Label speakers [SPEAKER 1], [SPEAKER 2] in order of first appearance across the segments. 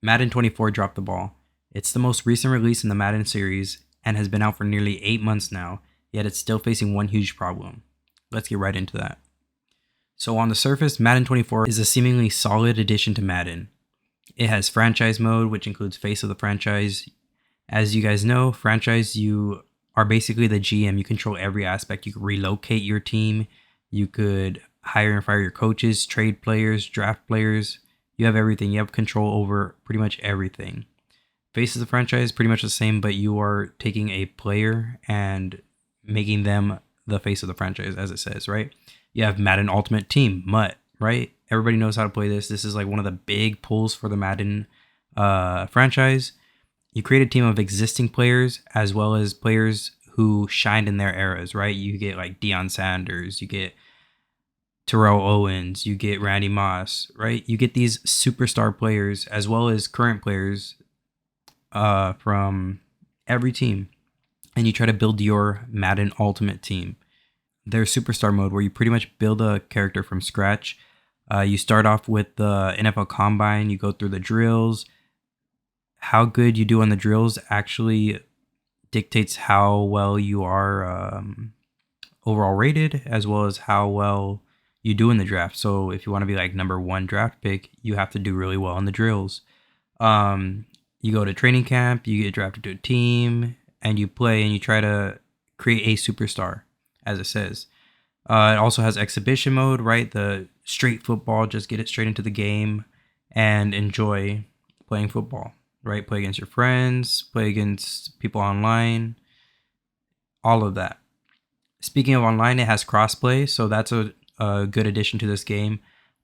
[SPEAKER 1] Madden 24 dropped the ball. It's the most recent release in the Madden series and has been out for nearly 8 months now, yet it's still facing one huge problem. Let's get right into that. So on the surface, Madden 24 is a seemingly solid addition to Madden. It has franchise mode, which includes face of the franchise. As you guys know, franchise, you are basically the GM. You control every aspect. You can relocate your team. You could hire and fire your coaches, trade players, draft players. You have everything. You have control over pretty much everything. Face of the franchise, pretty much the same, but you are taking a player and making them the face of the franchise, as it says, right? You have Madden Ultimate Team, MUT, right? Everybody knows how to play this. This is like one of the big pulls for the Madden franchise. You create a team of existing players as well as players who shined in their eras, right? You get like Deion Sanders, you get Terrell Owens, you get Randy Moss, right? You get these superstar players as well as current players from every team, and you try to build your Madden Ultimate Team. There's superstar mode where you pretty much build a character from scratch. You start off with the NFL Combine, you go through the drills. How good you do on the drills actually dictates how well you are overall rated, as well as how well you do in the draft. So if you want to be like number 1 draft pick, you have to do really well in the drills. You go to training camp, you get drafted to a team, and you play and you try to create a superstar, as it says. It also has exhibition mode, right? The straight football, just get it straight into the game and enjoy playing football, right? Play against your friends, play against people online, all of that. Speaking of online, it has crossplay, so that's a good addition to this game.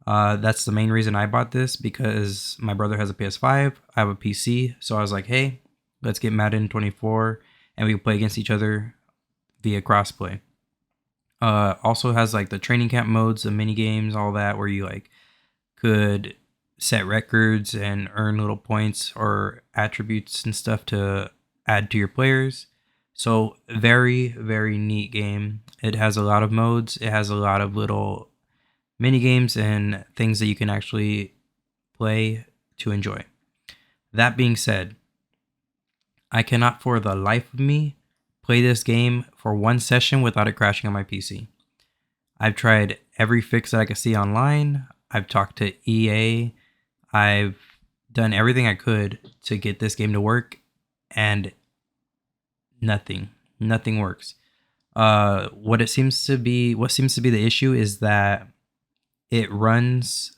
[SPEAKER 1] That's the main reason I bought this, because my brother has a PS5, I have a PC, so I was like, hey, let's get Madden 24 and we can play against each other via crossplay. Also has like the training camp modes, the mini games, all that, where you like could set records and earn little points or attributes and stuff to add to your players. So very, very neat game. It has a lot of modes. It has a lot of little mini games and things that you can actually play to enjoy. That being said, I cannot for the life of me play this game for one session without it crashing on my PC. I've tried every fix that I could see online. I've talked to EA. I've done everything I could to get this game to work, and nothing works. What seems to be the issue is that it runs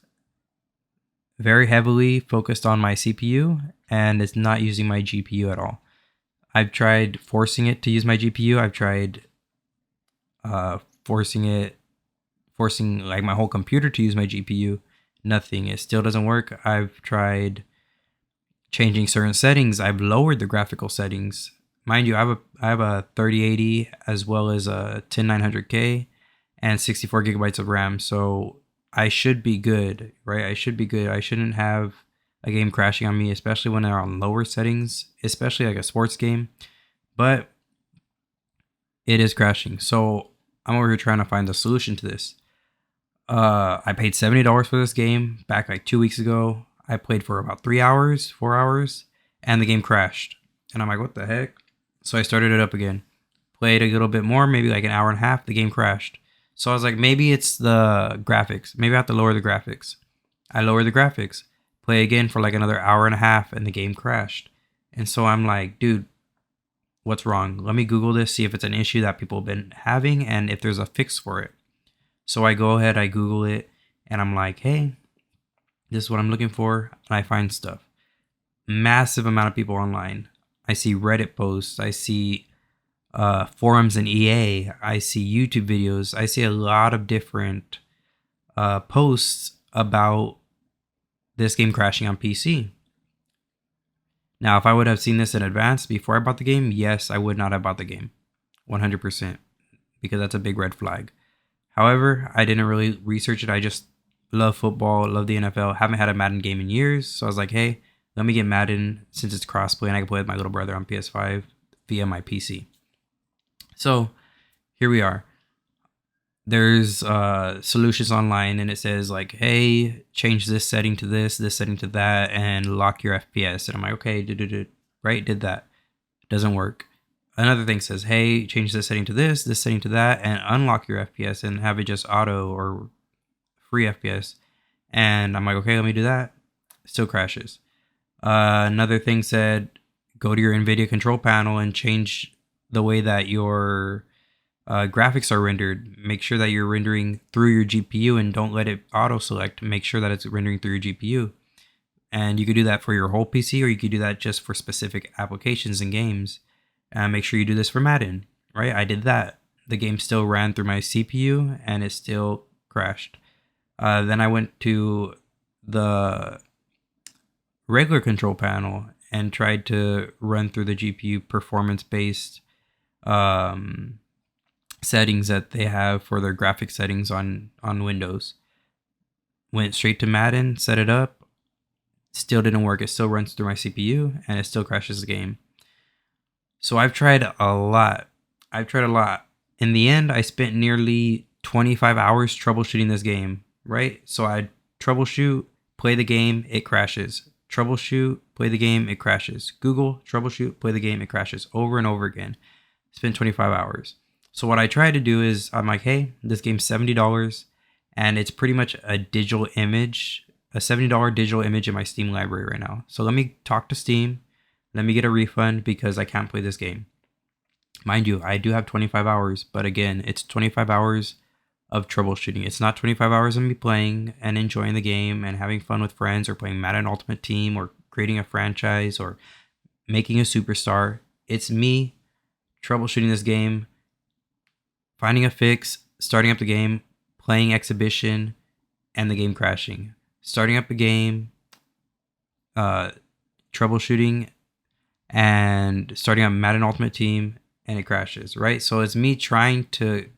[SPEAKER 1] very heavily focused on my CPU, and it's not using my GPU at all. I've tried forcing it to use my GPU. I've tried forcing like my whole computer to use my GPU. Nothing. It still doesn't work. I've tried changing certain settings. I've lowered the graphical settings. Mind you, I have a 3080 as well as a 10900K and 64 gigabytes of RAM. So I should be good, right? I should be good. I shouldn't have a game crashing on me, especially when they're on lower settings, especially like a sports game. But it is crashing. So I'm over here trying to find the solution to this. I paid $70 for this game back like 2 weeks ago. I played for about 4 hours, and the game crashed. And I'm like, what the heck? So I started it up again. Played a little bit more, maybe like an hour and a half. The game crashed. So I was like, maybe it's the graphics. Maybe I have to lower the graphics. I lowered the graphics. Play again for like another hour and a half, and the game crashed. And so I'm like, dude, what's wrong? Let me Google this, see if it's an issue that people have been having and if there's a fix for it. So I go ahead, I Google it, and I'm like, hey, this is what I'm looking for. And I find stuff. Massive amount of people online. I see Reddit posts. I see forums in EA. I see YouTube videos. I see a lot of different posts about this game crashing on PC. Now, if I would have seen this in advance before I bought the game, yes, I would not have bought the game. 100%. Because that's a big red flag. However, I didn't really research it. I just love football, love the NFL. Haven't had a Madden game in years. So I was like, hey, let me get Madden since it's crossplay and I can play with my little brother on PS5 via my PC. So here we are. there's solutions online, and it says like, hey, change this setting to this setting to that, and lock your FPS. And I'm like, okay, right, did that. Doesn't work. Another thing says, hey, change this setting to this setting to that, and unlock your FPS and have it just auto or free FPS. And I'm like, okay, let me do that. Still crashes. Another thing said, go to your NVIDIA control panel and change the way that your graphics are rendered. Make sure that you're rendering through your GPU and don't let it auto select. Make sure that it's rendering through your GPU. And you could do that for your whole PC, or you could do that just for specific applications and games. And make sure you do this for Madden, right? I did that. The game still ran through my CPU and it still crashed. Then I went to the regular control panel and tried to run through the GPU performance-based settings that they have for their graphic settings on Windows. Went straight to Madden, set it up, still didn't work. It still runs through my CPU and it still crashes the game. So I've tried a lot. In the end, I spent nearly 25 hours troubleshooting this game, right? So I troubleshoot, play the game, it crashes. Troubleshoot, play the game, it crashes. Google, troubleshoot, play the game, it crashes over and over again. Spent 25 hours. So what I try to do is I'm like, hey, this game's $70 and it's pretty much a digital image, a $70 digital image in my Steam library right now. So let me talk to Steam. Let me get a refund because I can't play this game. Mind you, I do have 25 hours, but again, it's 25 hours of troubleshooting. It's not 25 hours of me playing and enjoying the game and having fun with friends or playing Madden Ultimate Team or creating a franchise or making a superstar. It's me troubleshooting this game, finding a fix, starting up the game, playing exhibition, and the game crashing. Starting up a game, troubleshooting, and starting up Madden Ultimate Team, and it crashes, right? So it's me trying to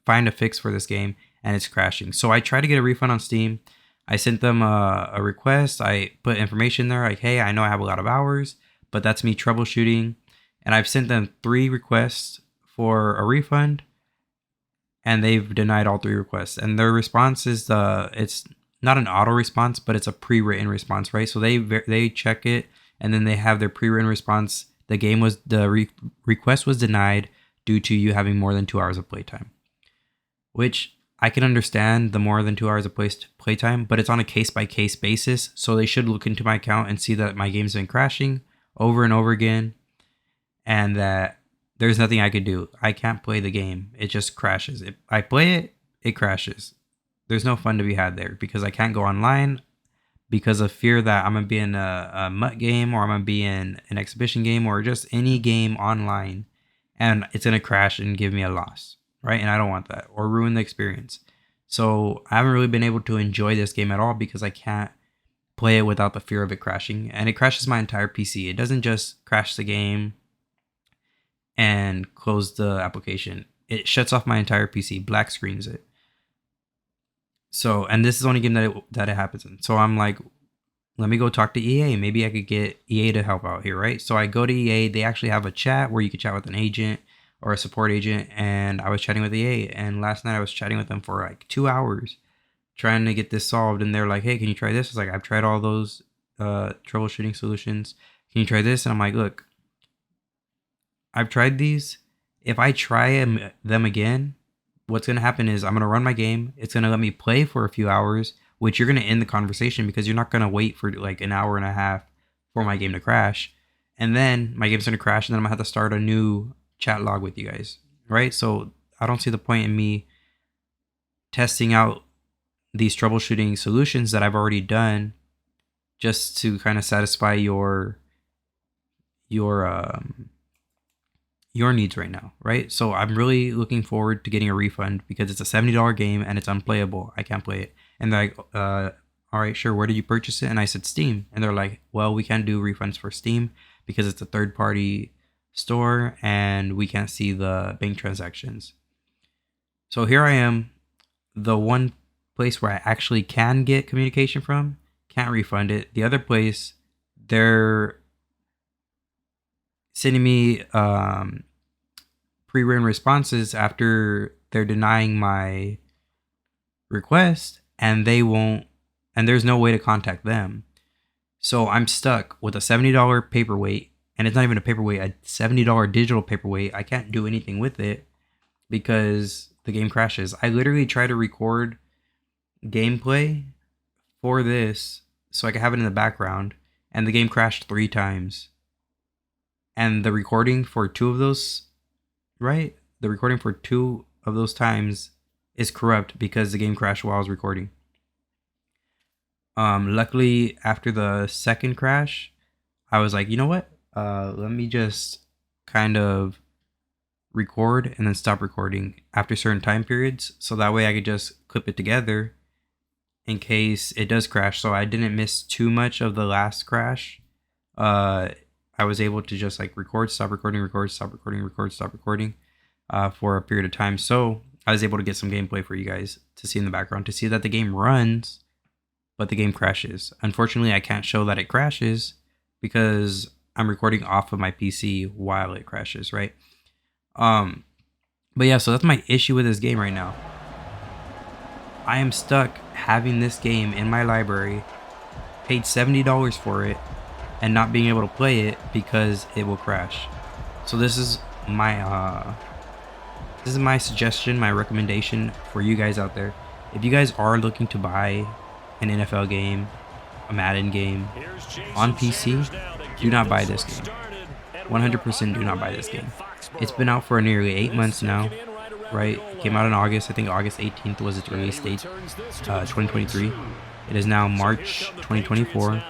[SPEAKER 1] find a fix for this game, and it's crashing. So I try to get a refund on Steam. I sent them a request. I put information there like, hey, I know I have a lot of hours, but that's me troubleshooting. And I've sent them 3 requests for a refund, and they've denied all 3 requests. And their response is it's not an auto response, but it's a pre-written response, right? So they check it, and then they have their pre-written response. The request was denied due to you having more than 2 hours of playtime, which I can understand the more than 2 hours of playtime, but it's on a case-by-case basis. So they should look into my account and see that my game's been crashing over and over again, and that there's nothing I could do. I can't play the game. It just crashes. If I play it, it crashes. There's no fun to be had there because I can't go online because of fear that I'm going to be in a MUT game, or I'm going to be in an exhibition game, or just any game online, and it's going to crash and give me a loss, right? And I don't want that, or ruin the experience. So I haven't really been able to enjoy this game at all because I can't play it without the fear of it crashing. And it crashes my entire PC. It doesn't just crash the game and close the application. It shuts off my entire PC, black screens it. So, and this is the only game that it happens in. So I'm like, let me go talk to EA. Maybe I could get EA to help out here, right? So I go to EA. They actually have a chat where you could chat with an agent or a support agent. And I was chatting with EA. And last night I was chatting with them for like 2 hours trying to get this solved. And they're like, hey, can you try this? I was like, I've tried all those troubleshooting solutions. Can you try this? And I'm like, look, I've tried these. If I try them again, what's going to happen is I'm going to run my game. It's going to let me play for a few hours, which you're going to end the conversation because you're not going to wait for like an hour and a half for my game to crash. And then my game's going to crash, and then I'm going to have to start a new chat log with you guys, right? So I don't see the point in me testing out these troubleshooting solutions that I've already done just to kind of satisfy your needs right now, right? So I'm really looking forward to getting a refund because it's a $70 game and it's unplayable. I can't play it. And they're like, all right, sure. Where did you purchase it? And I said Steam. And they're like, well, we can't do refunds for Steam because it's a third-party store and we can't see the bank transactions. So here I am, the one place where I actually can get communication from, can't refund it. The other place, they're sending me pre-written responses after they're denying my request, and there's no way to contact them. So I'm stuck with a $70 paperweight, and it's not even a paperweight, a $70 digital paperweight. I can't do anything with it because the game crashes. I literally try to record gameplay for this so I can have it in the background, and the game crashed 3 times. And the recording for 2 of those, right? The recording for 2 of those times is corrupt because the game crashed while I was recording. Luckily, after the second crash, I was like, you know what? Let me just kind of record and then stop recording after certain time periods, so that way I could just clip it together in case it does crash. So I didn't miss too much of the last crash. I was able to just like record, stop recording, record, stop recording, record, stop recording for a period of time. So I was able to get some gameplay for you guys to see in the background, to see that the game runs, but the game crashes. Unfortunately, I can't show that it crashes because I'm recording off of my PC while it crashes, right? But yeah, so that's my issue with this game right now. I am stuck having this game in my library, paid $70 for it, and not being able to play it because it will crash. So this is my suggestion, my recommendation for you guys out there. If you guys are looking to buy an NFL game, a Madden game on PC, do not buy this game. 100% do not buy this game. It's been out for nearly 8 months now, right? It came out in August. I think August 18th was its release date, 2023. It is now March 2024.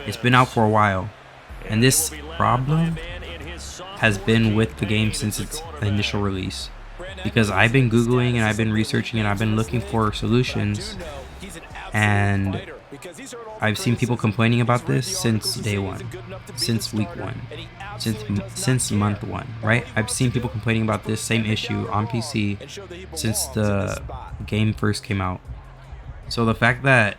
[SPEAKER 1] It's been out for a while, and this problem has been with the game since its initial release, because I've been Googling and I've been researching and I've been looking for solutions, and I've seen people complaining about this since day one, since week one, since month one, right? I've seen people complaining about this same issue on PC since the game first came out. So the fact that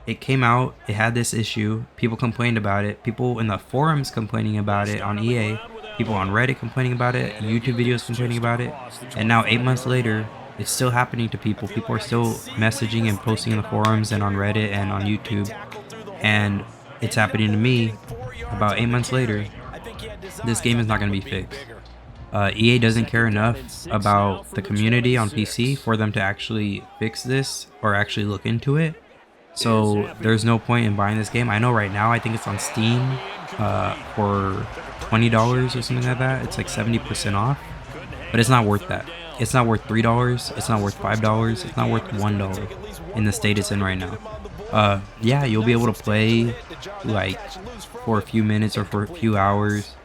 [SPEAKER 1] it came out, it had this issue, people complained about it, people in the forums complaining about it on EA, people on Reddit complaining about it, YouTube videos complaining about it, and now 8 months later, it's still happening to people. People are still messaging and posting in the forums and on Reddit and on YouTube, and it's happening to me about 8 months later. This game is not going to be fixed. EA doesn't care enough about the community on PC for them to actually fix this or actually look into it. So there's no point in buying this game. I know right now, I think it's on Steam for $20 or something like that. It's like 70% off, but it's not worth that. It's not worth $3. It's not worth $5. It's not worth $1 in the state it's in right now. Yeah, you'll be able to play like for a few minutes or for a few hours.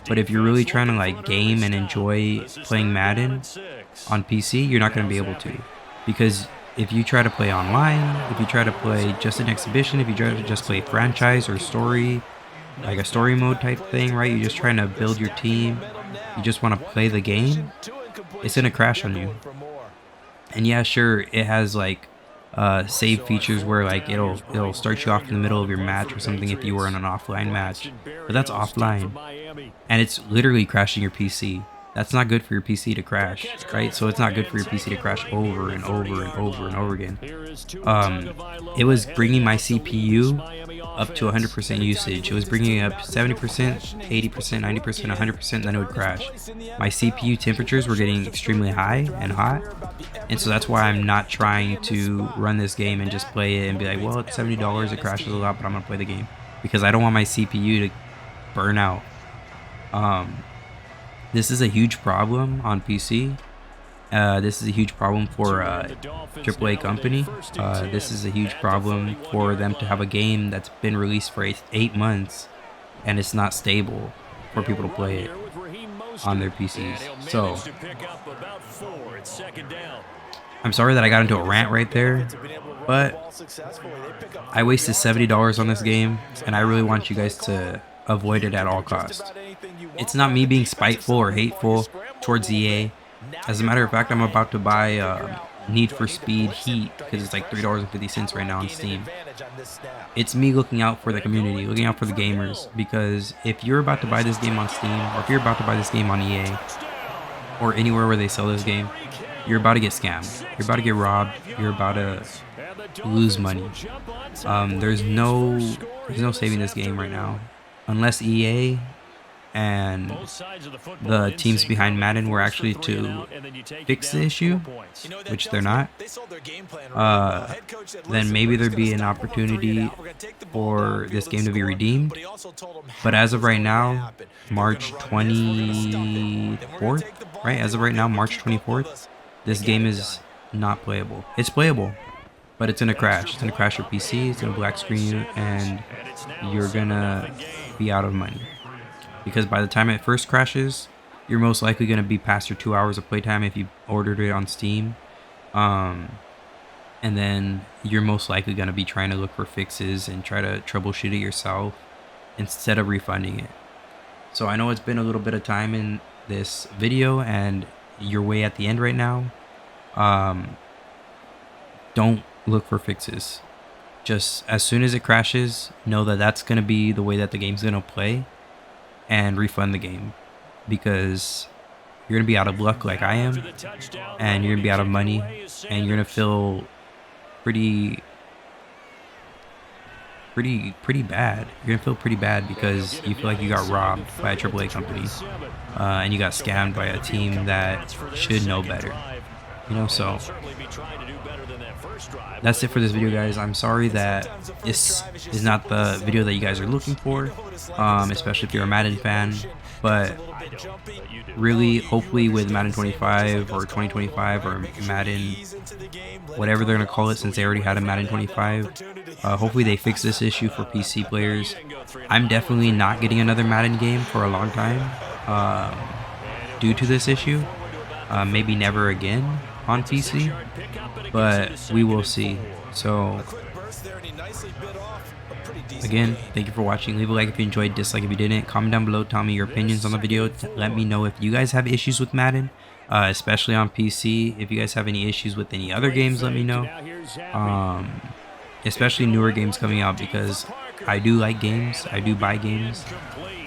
[SPEAKER 1] But if you're really trying to like game and enjoy playing Madden on PC, you're not going to be able to, because if you try to play online, if you try to play just an exhibition, if you try to just play franchise or story, like a story mode type thing, right? You're just trying to build your team, you just want to play the game, it's gonna crash on you. And yeah, sure, it has like save features where like it'll start you off in the middle of your match or something if you were in an offline match, but that's offline, and it's literally crashing your PC. That's not good for your PC to crash, right? So it's not good for your PC to crash over and over and over and over again. It was bringing my CPU up to 100% usage. It was bringing it up 70%, 80%, 90%, 100%, then it would crash. My CPU temperatures were getting extremely high and hot, and so that's why I'm not trying to run this game and just play it and be like, well, it's $70, it crashes a lot, but I'm gonna play the game, because I don't want my CPU to burn out. This is a huge problem on PC. This is a huge problem for AAA company. This is a huge problem for them to have a game that's been released for 8 months and it's not stable for people to play it on their PCs. So I'm sorry that I got into a rant right there, but I wasted $70 on this game, and I really want you guys to avoid it at all costs. It's not me being spiteful or hateful towards EA. As a matter of fact, I'm about to buy Need for Speed Heat because it's like $3.50 right now on Steam. It's me looking out for the community, looking out for the gamers, because if you're about to buy this game on Steam, or if you're about to buy this game on EA, or anywhere where they sell this game, you're about to get scammed. You're about to get robbed. You're about to lose money. There's no saving this game right now, unless EA and the teams behind Madden were actually to fix the issue, which they're not. Then maybe there'd be an opportunity for this game to be redeemed. But as of right now, March 24th, right? As of right now, March 24th, this game is not playable. It's playable, but it's gonna crash. It's gonna crash your PC. It's gonna black screen you, and you're gonna be out of money. Because by the time it first crashes, you're most likely going to be past your 2 hours of playtime if you ordered it on Steam. And then you're most likely going to be trying to look for fixes and try to troubleshoot it yourself instead of refunding it. So I know it's been a little bit of time in this video and you're way at the end right now. Don't look for fixes. Just as soon as it crashes, know that that's going to be the way that the game's going to play. And refund the game, because you're gonna be out of luck like I am, and you're gonna be out of money, and you're gonna feel pretty bad. You're gonna feel pretty bad because you feel like you got robbed by a AAA company, and you got scammed by a team that should know better. You know, so that's it for this video, guys. I'm sorry that this is not the video that you guys are looking for, especially if you're a Madden fan. But really, hopefully with Madden 25 or 2025 or Madden, whatever they're going to call it, since they already had a Madden 25, hopefully they fix this issue for PC players. I'm definitely not getting another Madden game for a long time due to this issue. Maybe never again on PC, but we will see. So again, thank you for watching. Leave a like if you enjoyed, dislike if you didn't. Comment down below, tell me your opinions on the video. Let me know if you guys have issues with Madden, especially on PC. If you guys have any issues with any other games, let me know, especially newer games coming out, because I do like games. I do buy games.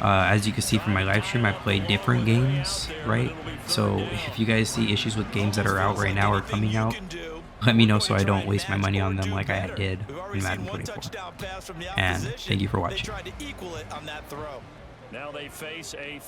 [SPEAKER 1] As you can see from my live stream, I play different games, right? So if you guys see issues with games that are out right now or coming out, let me know so I don't waste my money on them like I did in Madden 24. And thank you for watching.
[SPEAKER 2] Now they face a